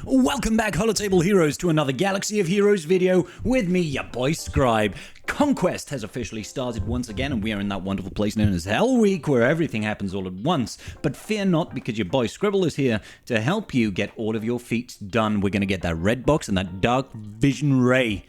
Welcome back, Holotable Heroes, to another Galaxy of Heroes video with me, your boy Scribe. Conquest has officially started once again, and we are in that wonderful place known as Hell Week, where everything happens all at once. But fear not, because your boy Scribble is here to help you get all of your feats done. We're going to get that red box and that dark vision ray.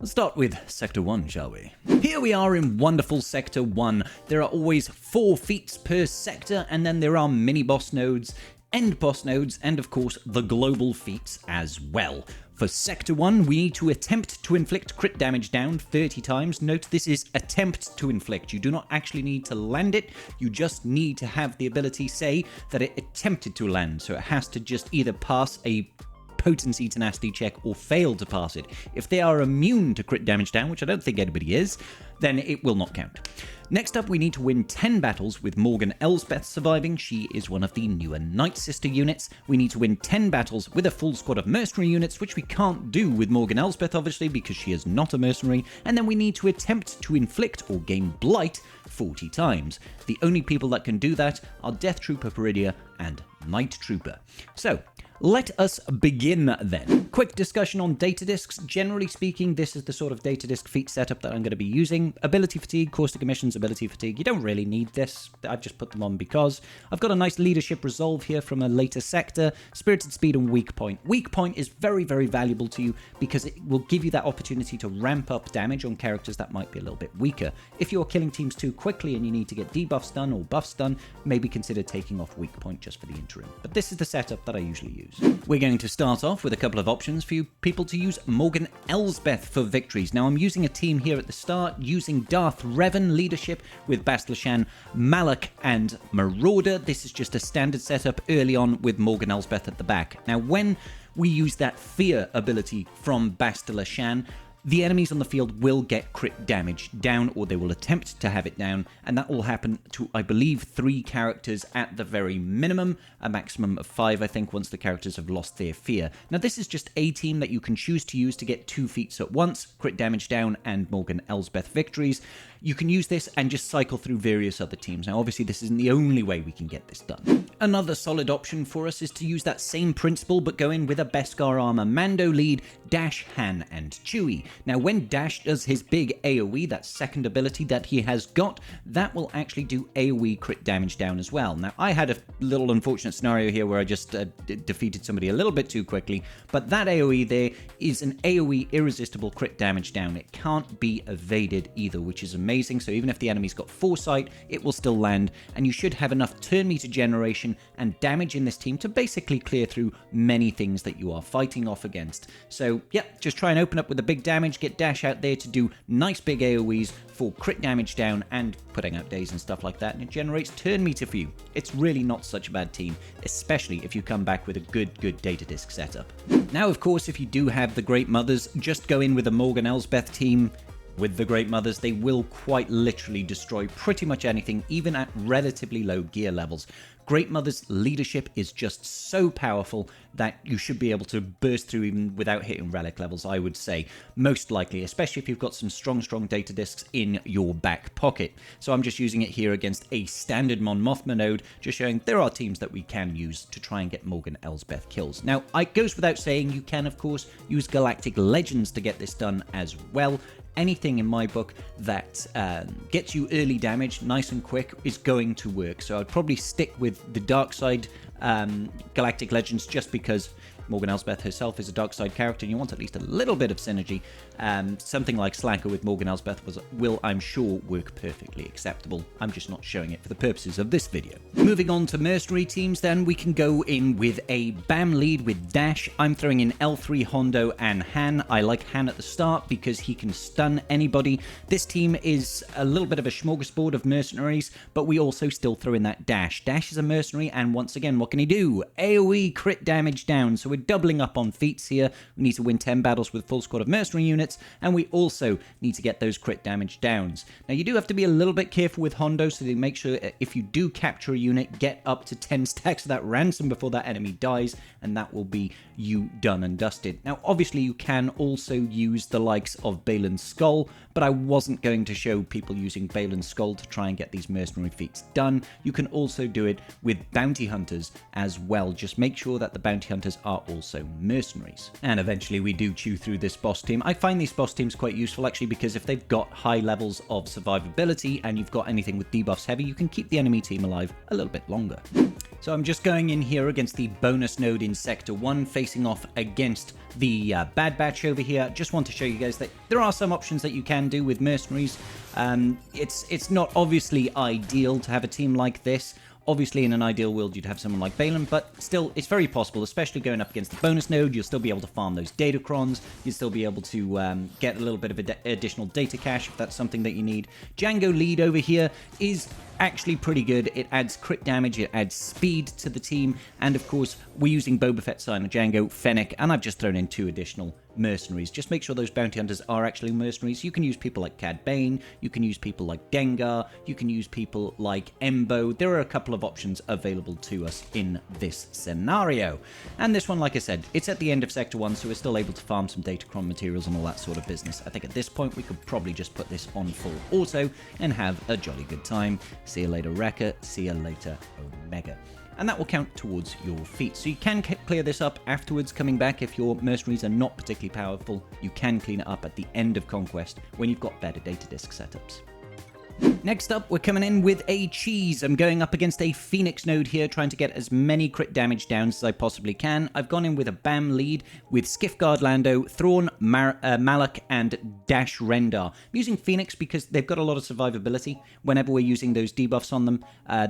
Let's start with Sector 1, shall we? Here we are in wonderful Sector 1. There are always 4 feats per sector, and then there are mini-boss nodes, end boss nodes, and of course the global feats as well. For Sector 1, we need to attempt to inflict crit damage down 30 times. Note this is attempt to inflict. You do not actually need to land it. You just need to have the ability, say, that it attempted to land. So it has to just either pass a potency tenacity check or fail to pass it. If they are immune to crit damage down, which I don't think anybody is, then it will not count. Next up, we need to win 10 battles with Morgan Elsbeth surviving. She is one of the newer Nightsister units. We need to win 10 battles with a full squad of mercenary units, which we can't do with Morgan Elsbeth, obviously, because she is not a mercenary. And then we need to attempt to inflict or gain Blight 40 times. The only people that can do that are Death Trooper Peridea and Night Trooper. So, let us begin then. Quick discussion on Datadisks. Generally speaking, this is the sort of Datadisk feat setup that I'm going to be using. Ability Fatigue, Caustic Emissions, Ability Fatigue. You don't really need this. I've just put them on because I've got a nice Leadership Resolve here from a later sector. Spirited Speed and Weak Point. Weak Point is very, very valuable to you because it will give you that opportunity to ramp up damage on characters that might be a little bit weaker. If you're killing teams too quickly and you need to get debuffs done or buffs done, maybe consider taking off Weak Point just for the interim. But this is the setup that I usually use. We're going to start off with a couple of options for you people to use Morgan Elsbeth for victories. Now, I'm using a team here at the start, using Darth Revan leadership with Bastila-Shan, Marrok, and Marauder. This is just a standard setup early on with Morgan Elsbeth at the back. Now, when we use that Fear ability from Bastila-Shan, the enemies on the field will get crit damage down, or they will attempt to have it down, and that will happen to, I believe, 3 characters at the very minimum, a maximum of 5, I think, once the characters have lost their fear. Now, this is just a team that you can choose to use to get 2 feats at once, crit damage down and Morgan Elsbeth victories. You can use this and just cycle through various other teams. Now, obviously, this isn't the only way we can get this done. Another solid option for us is to use that same principle, but go in with a Beskar armor Mando lead, Dash, Han, and Chewie. Now, when Dash does his big AoE, that second ability that he has got, that will actually do AoE crit damage down as well. Now, I had a little unfortunate scenario here where I just defeated somebody a little bit too quickly, but that AoE there is an AoE irresistible crit damage down. It can't be evaded either, which is amazing. So even if the enemy's got foresight, it will still land, and you should have enough turn meter generation and damage in this team to basically clear through many things that you are fighting off against. So yeah, just try and open up with the big damage, get Dash out there to do nice big AoEs for crit damage down and putting out days and stuff like that, and it generates turn meter for you. It's really not such a bad team, especially if you come back with a good Datadisk setup. Now, of course, if you do have the Great Mothers, just go in with a Morgan Elsbeth team. With the Great Mothers, they will quite literally destroy pretty much anything, even at relatively low gear levels. Great Mother's leadership is just so powerful that you should be able to burst through even without hitting relic levels, I would say. Most likely, especially if you've got some strong Datadisks in your back pocket. So I'm just using it here against a standard Mon Mothma node, just showing there are teams that we can use to try and get Morgan Elsbeth kills. Now, it goes without saying, you can, of course, use Galactic Legends to get this done as well. Anything in my book that gets you early damage nice and quick is going to work. So I'd probably stick with the dark side Galactic Legends, just because Morgan Elsbeth herself is a dark side character and you want at least a little bit of synergy. Something like Slacker with Morgan Elsbeth will, I'm sure, work perfectly acceptable. I'm just not showing it for the purposes of this video. Moving on to mercenary teams then, we can go in with a BAM lead with Dash. I'm throwing in L3, Hondo, and Han. I like Han at the start because he can stun anybody. This team is a little bit of a smorgasbord of mercenaries, but we also still throw in that Dash. Dash is a mercenary, and once again, what can he do? AoE crit damage down, so we're doubling up on feats here. We need to win 10 battles with full squad of mercenary units, and we also need to get those crit damage downs. Now, you do have to be a little bit careful with Hondo, so to make sure if you do capture a unit, get up to 10 stacks of that ransom before that enemy dies, and that will be you done and dusted. Now, obviously, you can also use the likes of Balin's Skull, but I wasn't going to show people using Balin's Skull to try and get these mercenary feats done. You can also do it with bounty hunters as well. Just make sure that the bounty hunters are also Mercenaries. And eventually we do chew through this boss team. I find these boss teams quite useful actually, because if they've got high levels of survivability and you've got anything with debuffs heavy, you can keep the enemy team alive a little bit longer. So I'm just going in here against the bonus node in Sector 1, facing off against the Bad Batch over here. Just want to show you guys that there are some options that you can do with Mercenaries. It's not obviously ideal to have a team like this. Obviously, in an ideal world, you'd have someone like Balin, but still, it's very possible, especially going up against the bonus node. You'll still be able to farm those datacrons. You'll still be able to get a little bit of additional data cache if that's something that you need. Django lead over here is actually pretty good. It adds crit damage, it adds speed to the team, and of course, we're using Boba Fett, Signer, Django, Fennec, and I've just thrown in 2 additional mercenaries. Just make sure those bounty hunters are actually mercenaries. You can use people like Cad Bane, you can use people like Dengar, you can use people like Embo. There are a couple of options available to us in this scenario. And this one, like I said, it's at the end of Sector 1, so we're still able to farm some Datacron materials and all that sort of business. I think at this point we could probably just put this on full auto and have a jolly good time. See you later, Wrecker. See you later, Omega. And that will count towards your feats. So you can clear this up afterwards, coming back. If your mercenaries are not particularly powerful, you can clean it up at the end of Conquest when you've got better data disk setups. Next up, we're coming in with a cheese. I'm going up against a Phoenix node here, trying to get as many crit damage downs as I possibly can. I've gone in with a BAM lead with Skiffguard Lando, Thrawn, Malak, and Dash Rendar. I'm using Phoenix because they've got a lot of survivability. Whenever we're using those debuffs on them,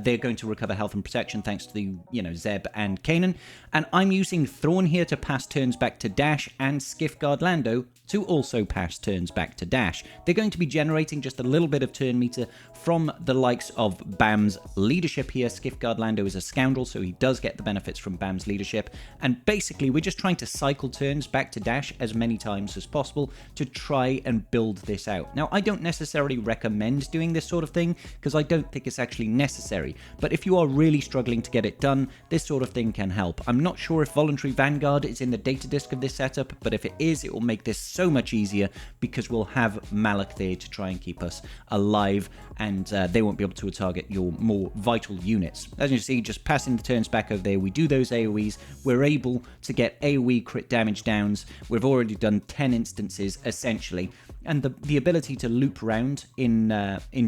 they're going to recover health and protection thanks to the, Zeb and Kanan. And I'm using Thrawn here to pass turns back to Dash, and Skiffguard Lando to also pass turns back to Dash. They're going to be generating just a little bit of turn meter from the likes of BAM's leadership here. Skiffguard Lando is a scoundrel, so he does get the benefits from BAM's leadership. And basically, we're just trying to cycle turns back to Dash as many times as possible to try and build this out. Now, I don't necessarily recommend doing this sort of thing because I don't think it's actually necessary. But if you are really struggling to get it done, this sort of thing can help. I'm not sure if Voluntary Vanguard is in the data disk of this setup, but if it is, it will make this so much easier because we'll have Malak there to try and keep us alive, and they won't be able to target your more vital units. As you see, just passing the turns back over there, we do those AoEs, we're able to get AoE crit damage downs. We've already done 10 instances essentially, and the ability to loop around in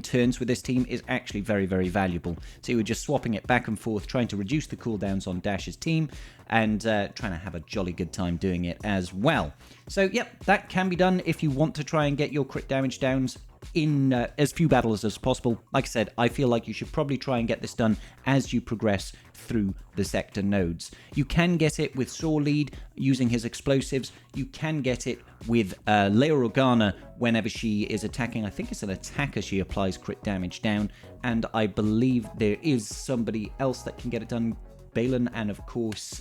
turns with this team is actually very, very valuable. So we're just swapping it back and forth, trying to reduce the cooldowns on Dash's team, and trying to have a jolly good time doing it as well. So yep, that can be done if you want to try and get your crit damage downs in as few battles as possible. Like I said, I feel like you should probably try and get this done as you progress through the sector nodes. You can get it with Saw Lead using his explosives. You can get it with Leia Organa whenever she is attacking. I think it's an attacker she applies crit damage down, and I believe there is somebody else that can get it done. Balin, and of course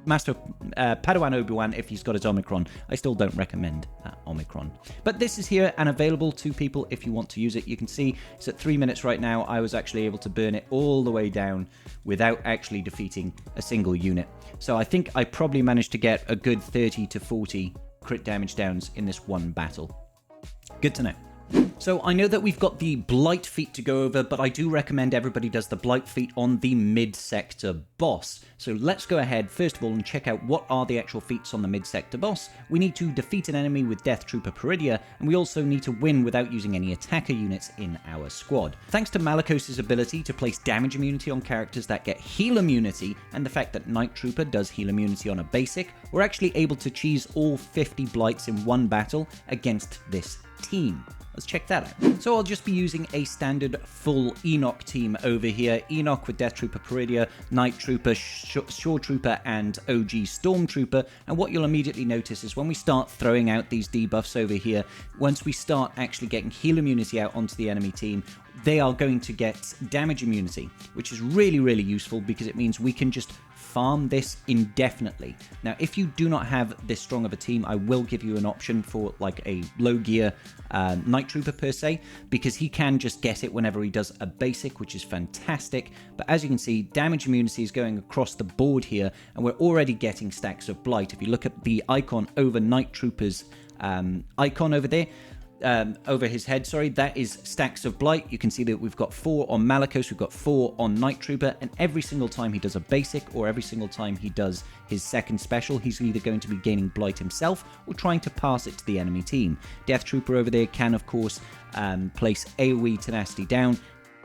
Master Padawan Obi-Wan if he's got his Omicron. I still don't recommend Omicron. But this is here and available to people if you want to use it. You can see it's at 3 minutes right now. I was actually able to burn it all the way down without actually defeating a single unit. So I think I probably managed to get a good 30 to 40 crit damage downs in this one battle. Good to know. So I know that we've got the Blight feat to go over, but I do recommend everybody does the Blight feat on the mid-sector boss. So let's go ahead, first of all, and check out what are the actual feats on the mid-sector boss. We need to defeat an enemy with Death Trooper Peridea, and we also need to win without using any attacker units in our squad. Thanks to Malicos' ability to place damage immunity on characters that get heal immunity, and the fact that Night Trooper does heal immunity on a basic, we're actually able to cheese all 50 Blights in one battle against this team. Let's check that out. So I'll just be using a standard full Enoch team over here. Enoch with Death Trooper Peridea, Night Trooper, Shore Trooper, and OG Stormtrooper. And what you'll immediately notice is when we start throwing out these debuffs over here, once we start actually getting heal immunity out onto the enemy team, they are going to get damage immunity, which is really, really useful because it means we can just farm this indefinitely. Now, if you do not have this strong of a team, I will give you an option for like a low gear Night Trooper per se, because he can just get it whenever he does a basic, which is fantastic. But as you can see, damage immunity is going across the board here, and we're already getting stacks of Blight. If you look at the icon over Night Trooper's icon over there, over his head, sorry, that is stacks of Blight. You can see that we've got 4 on Malicos, we've got 4 on Night Trooper, and every single time he does a basic or every single time he does his second special, he's either going to be gaining Blight himself or trying to pass it to the enemy team. Death Trooper over there can, of course, place AoE Tenacity down,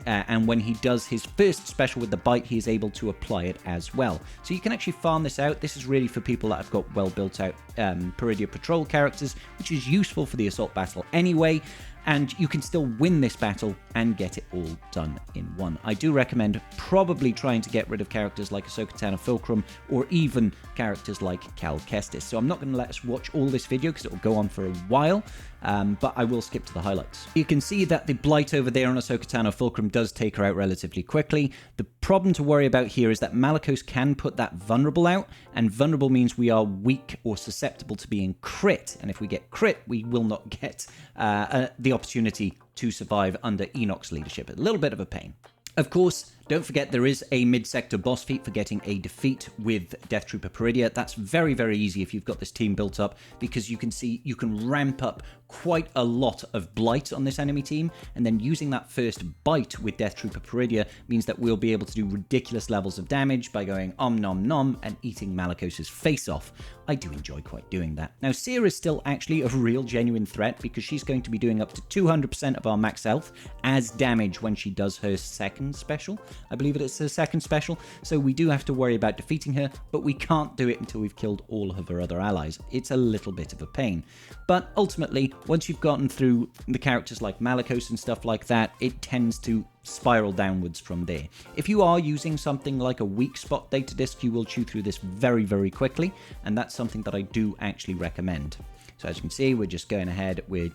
and when he does his first special with the bite, he is able to apply it as well. So you can actually farm this out. This is really for people that have got well built out Peridea Patrol characters, which is useful for the assault battle anyway. And you can still win this battle and get it all done in one. I do recommend probably trying to get rid of characters like Ahsoka Tano Fulcrum or even characters like Cal Kestis. So I'm not going to let us watch all this video because it will go on for a while, but I will skip to the highlights. You can see that the Blight over there on Ahsoka Tano Fulcrum does take her out relatively quickly. The problem to worry about here is that Malicos can put that vulnerable out, and vulnerable means we are weak or susceptible to being crit, and if we get crit, we will not get the opportunity to survive under Enoch's leadership. A little bit of a pain. Of course, don't forget there is a mid-sector boss feat for getting a defeat with Death Trooper Peridea. That's very, very easy if you've got this team built up, because you can see you can ramp up quite a lot of Blight on this enemy team, and then using that first bite with Death Trooper Peridea means that we'll be able to do ridiculous levels of damage by going om nom nom and eating Malicos' face off. I do enjoy quite doing that. Now, Seer is still actually a real genuine threat because she's going to be doing up to 200% of our max health as damage when she does her second special. I believe it is her second special, so we do have to worry about defeating her, but we can't do it until we've killed all of her other allies. It's a little bit of a pain. But ultimately, once you've gotten through the characters like Malicos and stuff like that, it tends to spiral downwards from there. If you are using something like a weak spot Datadisk, you will chew through this very, very quickly, and that's something that I do actually recommend. So as you can see, we're just going ahead, we're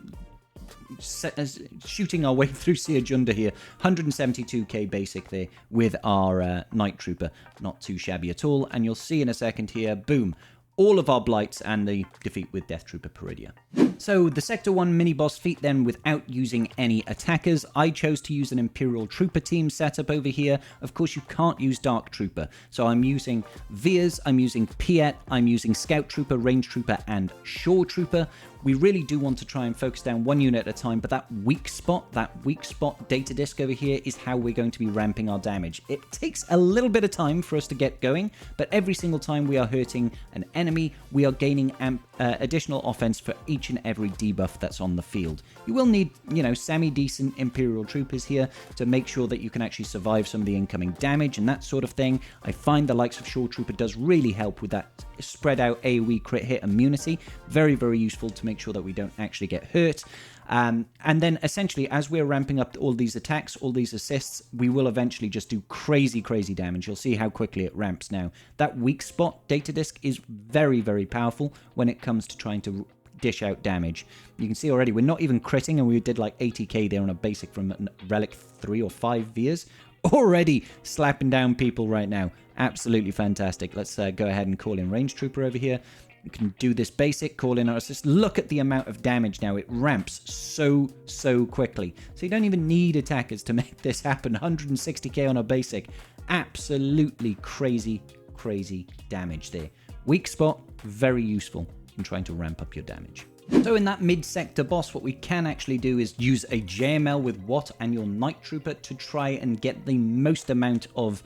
shooting our way through Seer Junda here. 172k basic there with our Night Trooper. Not too shabby at all, and you'll see in a second here, boom, all of our Blights and the defeat with Death Trooper Peridea. So the Sector 1 mini-boss feat then without using any attackers. I chose to use an Imperial Trooper team setup over here. Of course, you can't use Dark Trooper. So I'm using Veers, I'm using Piet, I'm using Scout Trooper, Range Trooper, and Shore Trooper. We really do want to try and focus down one unit at a time, but that weak spot Datadisk over here is how we're going to be ramping our damage. It takes a little bit of time for us to get going, but every single time we are hurting an enemy, we are gaining additional offense for each and every debuff that's on the field. You will need, semi-decent Imperial Troopers here to make sure that you can actually survive some of the incoming damage and that sort of thing. I find the likes of Shore Trooper does really help with that spread out AoE crit hit immunity. Very, very useful to make sure that we don't actually get hurt. And then essentially, as we're ramping up all these attacks, all these assists, we will eventually just do crazy, crazy damage. You'll see how quickly it ramps now. That weak spot Datadisk is very, very powerful when it comes to trying to dish out damage. You can see already we're not even critting, and we did like 80k there on a basic from Relic 3 or 5 Veers. Already slapping down people right now. Absolutely fantastic. Let's go ahead and call in Range Trooper over here. You can do this basic, call in our assist. Look at the amount of damage now. It ramps so quickly. So you don't even need attackers to make this happen. 160k on a basic. Absolutely crazy, crazy damage there. Weak spot, very useful in trying to ramp up your damage. So in that mid-sector boss, what we can actually do is use a JML with Watt and your Night Trooper to try and get the most amount of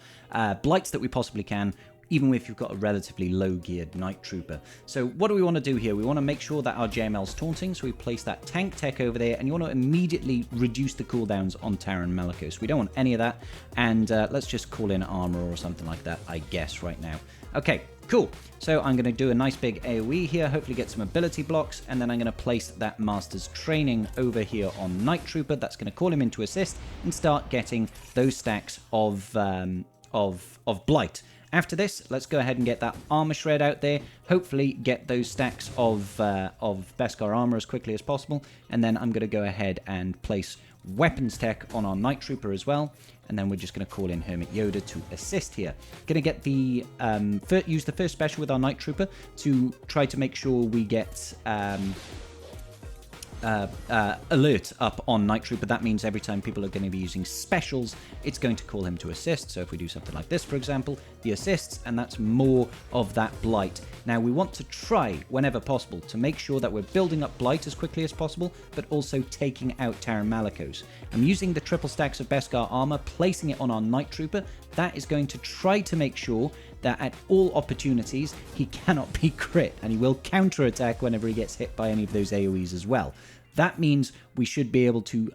Blights that we possibly can, even if you've got a relatively low-geared Night Trooper. So what do we want to do here? We want to make sure that our JML's taunting, so we place that tank tech over there, and you want to immediately reduce the cooldowns on Terran Malicos. We don't want any of that, and let's just call in armor or something like that, I guess, right now. Okay, cool. So I'm going to do a nice big AoE here, hopefully get some ability blocks, and then I'm going to place that Master's Training over here on Night Trooper. That's going to call him into assist and start getting those stacks of Blight. After this, let's go ahead and get that armor shred out there. Hopefully get those stacks of Beskar armor as quickly as possible. And then I'm going to go ahead and place weapons tech on our Night Trooper as well. And then we're just going to call in Hermit Yoda to assist here. Going to get the use the first special with our Night Trooper to try to make sure we get alert up on Night Trooper. That means every time people are going to be using specials, it's going to call him to assist. So if we do something like this, for example, he assists, and that's more of that Blight. Now, we want to try, whenever possible, to make sure that we're building up Blight as quickly as possible, but also taking out Taron Malicos. I'm using the triple stacks of Beskar armor, placing it on our Night Trooper. That is going to try to make sure that at all opportunities, he cannot be crit, and he will counterattack whenever he gets hit by any of those AoEs as well. That means we should be able to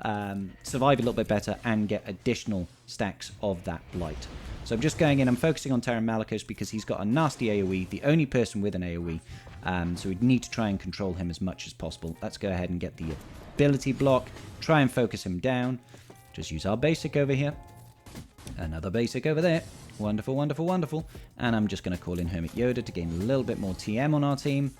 survive a little bit better and get additional stacks of that Blight. So I'm just going in, I'm focusing on Taron Malicos because he's got a nasty AoE, the only person with an AoE, so we need to try and control him as much as possible. Let's go ahead and get the ability block, try and focus him down. Just use our basic over here, another basic over there. Wonderful, wonderful, wonderful. And I'm just going to call in Hermit Yoda to gain a little bit more TM on our team.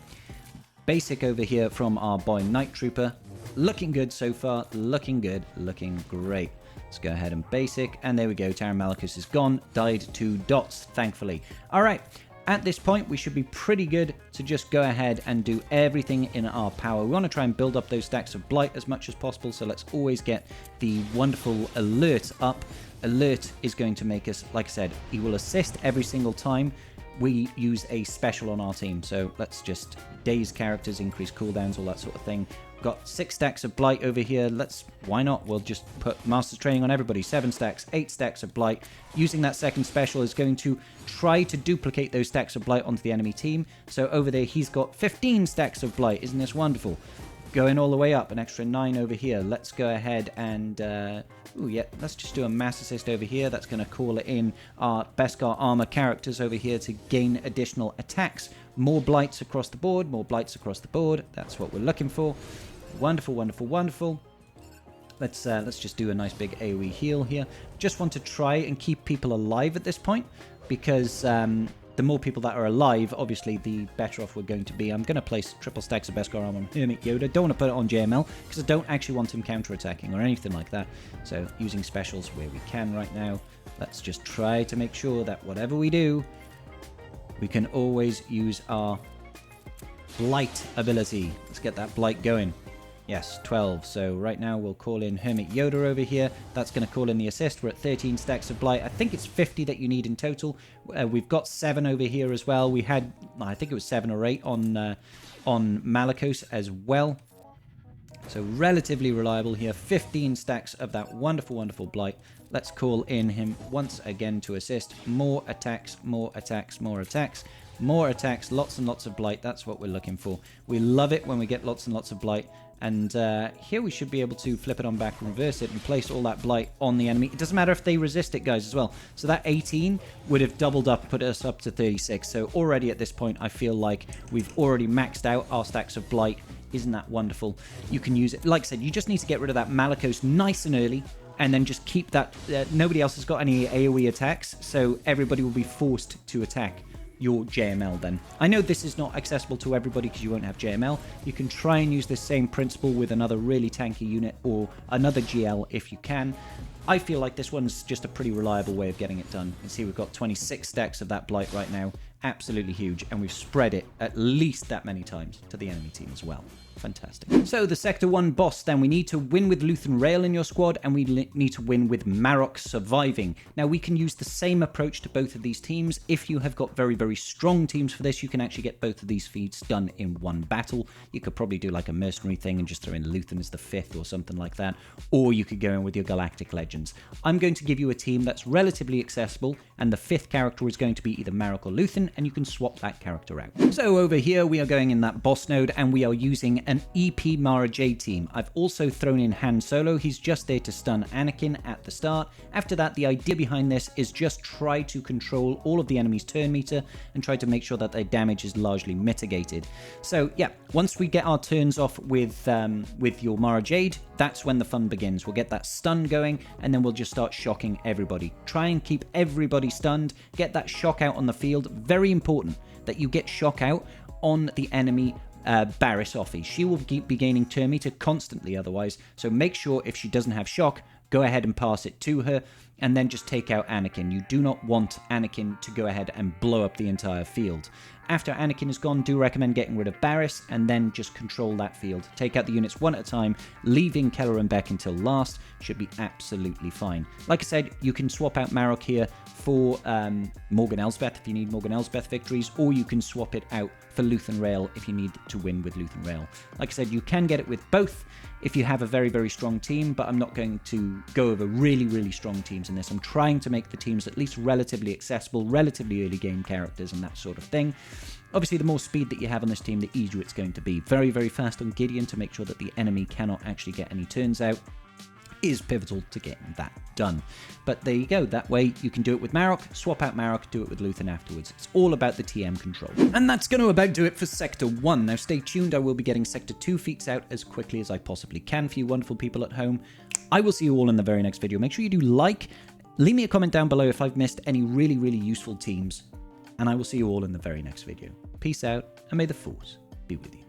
Basic over here from our boy Night Trooper. Looking good so far, looking good, looking great. Let's go ahead and basic, and there we go. Taron Malicos is gone, died 2 dots, thankfully. All right, at this point, we should be pretty good to just go ahead and do everything in our power. We want to try and build up those stacks of Blight as much as possible, so let's always get the wonderful alert up. Alert is going to make us, like I said, he will assist every single time we use a special on our team. So let's just daze characters, increase cooldowns, all that sort of thing. Got 6 stacks of Blight over here. Why not? We'll just put Master's Training on everybody. 7 stacks, 8 stacks of Blight. Using that second special is going to try to duplicate those stacks of Blight onto the enemy team. So over there, he's got 15 stacks of Blight. Isn't this wonderful? Going all the way up, an extra 9 over here. Let's go ahead and... let's just do a mass assist over here. That's going to call in our Beskar armor characters over here to gain additional attacks. More Blights across the board, more Blights across the board. That's what we're looking for. Wonderful, wonderful, wonderful. Let's just do a nice big AoE heal here. Just want to try and keep people alive at this point, because the more people that are alive, obviously, the better off we're going to be. I'm going to place triple stacks of Beskar armor on Hermit Yoda. Don't want to put it on JML, because I don't actually want him counterattacking or anything like that. So, using specials where we can right now. Let's just try to make sure that whatever we do, we can always use our Blight ability. Let's get that Blight going. Yes, 12. So right now we'll call in Hermit Yoda over here. That's going to call in the assist. We're at 13 stacks of Blight. I think it's 50 that you need in total. We've got 7 over here as well. We had, I think it was 7 or 8 on Malicos as well. So relatively reliable here. 15 stacks of that wonderful, wonderful Blight. Let's call in him once again to assist. More attacks, more attacks, more attacks. More attacks, lots and lots of Blight. That's what we're looking for. We love it when we get lots and lots of Blight. And here we should be able to flip it on back, reverse it, and place all that Blight on the enemy. It doesn't matter if they resist it, guys, as well. So that 18 would have doubled up, put us up to 36. So already at this point, I feel like we've already maxed out our stacks of Blight. Isn't that wonderful? You can use it. Like I said, you just need to get rid of that Malicos nice and early, and then just keep that. Nobody else has got any AoE attacks, so everybody will be forced to attack your JML then. I know this is not accessible to everybody because you won't have JML. You can try and use this same principle with another really tanky unit or another GL if you can. I feel like this one's just a pretty reliable way of getting it done. You can see we've got 26 stacks of that Blight right now. Absolutely huge. And we've spread it at least that many times to the enemy team as well. Fantastic. So the Sector 1 boss, then we need to win with Luthen Rail in your squad, and we need to win with Marrok surviving. Now we can use the same approach to both of these teams. If you have got very, very strong teams for this, you can actually get both of these feats done in one battle. You could probably do like a mercenary thing and just throw in Luthen as the 5th or something like that. Or you could go in with your Galactic Legends. I'm going to give you a team that's relatively accessible, and the 5th character is going to be either Marrok or Luthen, and you can swap that character out. So over here we are going in that boss node, and we are using an EP Mara Jade team. I've also thrown in Han Solo. He's just there to stun Anakin at the start. After that, the idea behind this is just try to control all of the enemy's turn meter and try to make sure that their damage is largely mitigated. So yeah, once we get our turns off with your Mara Jade, that's when the fun begins. We'll get that stun going, and then we'll just start shocking everybody. Try and keep everybody stunned. Get that shock out on the field. Very important that you get shock out on the enemy Barriss Offie. She will be gaining turn meter constantly otherwise, so make sure if she doesn't have shock, go ahead and pass it to her. and then just take out Anakin. You do not want Anakin to go ahead and blow up the entire field. After Anakin is gone, do recommend getting rid of Barriss and then just control that field. Take out the units one at a time, leaving Keller and Beck until last. Should be absolutely fine. Like I said, you can swap out Marrok here for Morgan Elsbeth if you need Morgan Elsbeth victories, or you can swap it out for Luthen Rail if you need to win with Luthen Rail. Like I said, you can get it with both if you have a very, very strong team, but I'm not going to go over really, really strong teams in this. I'm trying to make the teams at least relatively accessible, relatively early game characters and that sort of thing. Obviously, the more speed that you have on this team, the easier it's going to be. Very, very fast on Gideon to make sure that the enemy cannot actually get any turns out is pivotal to getting that done. But there you go. That way you can do it with Marrok, swap out Marrok, do it with Luthen afterwards. It's all about the TM control. And that's going to about do it for Sector 1. Now stay tuned. I will be getting Sector 2 feats out as quickly as I possibly can for you wonderful people at home. I will see you all in the very next video. Make sure you do like, leave me a comment down below if I've missed any really, really useful teams. And I will see you all in the very next video. Peace out, and may the Force be with you.